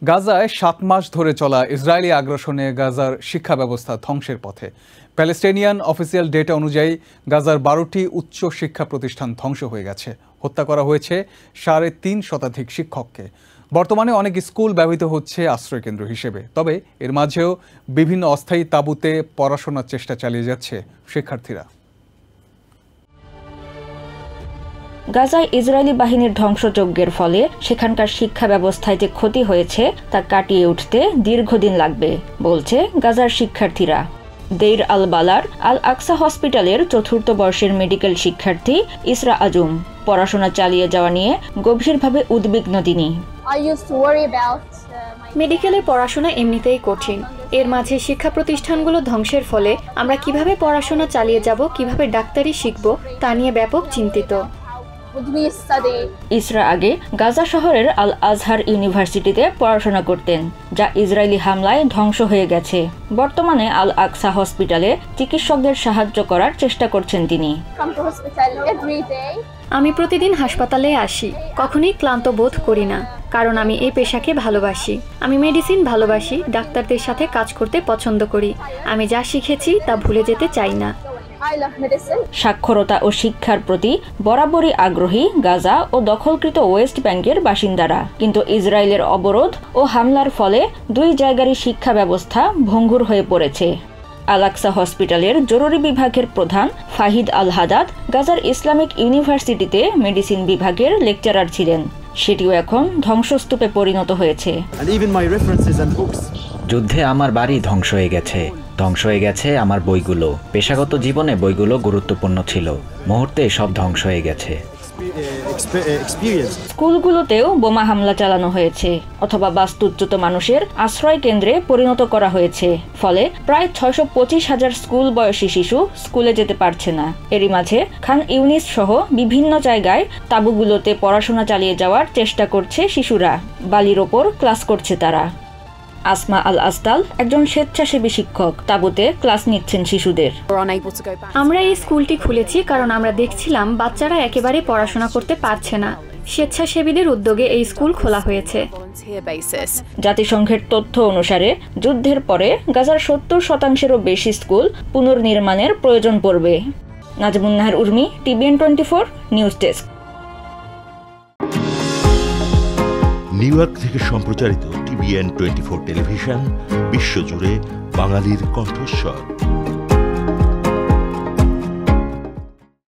গাজায় ৭ মাস ধরে চলা ইসরায়েলি আগ্রাসনে গাজার শিক্ষা ব্যবস্থা ধ্বংসের পথে। প্যালেস্টাইনিয়ান অফিসিয়াল ডেটা অনুযায়ী গাজার ১২টি উচ্চ শিক্ষা প্রতিষ্ঠান ধ্বংস হয়ে গেছে। হত্যা করা হয়েছে ৩.৫ শতাধিক শিক্ষককে। বর্তমানে অনেক স্কুল ব্যবহৃত হচ্ছে আশ্রয়কেন্দ্র হিসেবে। তবে এর মাঝেও বিভিন্ন অস্থায়ী তাঁবুতে পড়াশোনার চেষ্টা চালিয়ে যাচ্ছে শিক্ষার্থীরা। গাজায় ইসরায়েলি বাহিনীর ধ্বংসযজ্ঞের ফলে সেখানকার শিক্ষা ব্যবস্থায় যে ক্ষতি হয়েছে তা কাটিয়ে উঠতে দীর্ঘদিন লাগবে বলছে গাজার শিক্ষার্থীরা। দেইর আল বালার আল আকসা হসপিটালের ৪র্থ বর্ষের মেডিকেল শিক্ষার্থী ইসরা আজম পড়াশোনা চালিয়ে যাওয়া নিয়ে গভীরভাবে উদ্বিগ্ন তিনি। মেডিকেলের পড়াশোনা এমনিতেই কঠিন, এর মাঝে শিক্ষা প্রতিষ্ঠানগুলো ধ্বংসের ফলে আমরা কিভাবে পড়াশোনা চালিয়ে যাব, কিভাবে ডাক্তারি শিখব তা নিয়ে ব্যাপক চিন্তিত। ইসরা আগে গাজা শহরের আল আজহার ইউনিভার্সিটিতে পড়াশোনা করতেন, যা ইসরায়েলি হামলায় ধ্বংস হয়ে গেছে। বর্তমানে আল আকসা হসপিটালে চিকিৎসকদের সাহায্য করার চেষ্টা করছেন তিনি। আমি প্রতিদিন হাসপাতালে আসি, কখনোই ক্লান্ত বোধ করি না, কারণ আমি এই পেশাকে ভালোবাসি। আমি মেডিসিন ভালোবাসি, ডাক্তারদের সাথে কাজ করতে পছন্দ করি। আমি যা শিখেছি তা ভুলে যেতে চাই না। সাক্ষরতা ও শিক্ষার প্রতি বরাবরই আগ্রহী গাজা ও দখলকৃত ওয়েস্ট ব্যাংকের বাসিন্দারা, কিন্তু ইসরায়েলের অবরোধ ও হামলার ফলে দুই জায়গারই শিক্ষা ব্যবস্থা ভঙ্গুর হয়ে পড়েছে। আল আকসা হসপিটালের জরুরি বিভাগের প্রধান ফাহিদ আল হাদাদ গাজার ইসলামিক ইউনিভার্সিটিতে মেডিসিন বিভাগের লেকচারার ছিলেন, সেটিও এখন ধ্বংসস্তূপে পরিণত হয়েছে। যুদ্ধে আমার বাড়ি ধ্বংস হয়ে গেছে, ধ্বংস হয়ে গেছে আমার বইগুলো। পেশাগত জীবনে বইগুলো গুরুত্বপূর্ণ ছিল, মুহূর্তে সব ধ্বংস হয়ে গেছে। স্কুলগুলোতেও বোমা হামলা চালানো হয়েছে অথবা বাস্তুচ্যুত মানুষের আশ্রয় কেন্দ্রে পরিণত করা হয়েছে। ফলে প্রায় ৬২৫,০০০ স্কুল বয়সী শিশু স্কুলে যেতে পারছে না। এরই মাঝে খান ইউনিস সহ বিভিন্ন জায়গায় তাঁবুগুলোতে পড়াশোনা চালিয়ে যাওয়ার চেষ্টা করছে শিশুরা। বালির ওপর ক্লাস করছে তারা। আসমা আল আসতাল একজন স্বেচ্ছাসেবী শিক্ষক, তাঁবুতে ক্লাস নিচ্ছেন শিশুদের। আমরা এই স্কুলটি খুলেছি কারণ আমরা দেখছিলাম বাচ্চারা একেবারে পড়াশোনা করতে পারছে না। স্বেচ্ছাসেবীদের উদ্যোগে এই স্কুল খোলা হয়েছে। জাতিসংঘের তথ্য অনুসারে যুদ্ধের পরে গাজার ৭০%-এরও বেশি স্কুল পুনর্নির্মাণের প্রয়োজন পড়বে। Nazmun Nahar Urmi, TVN 24 news desk. New York থেকে সম্প্রচারিত TVN 24 টেলিভিশন বিশ্বজুড়ে বাঙালির কণ্ঠস্বর।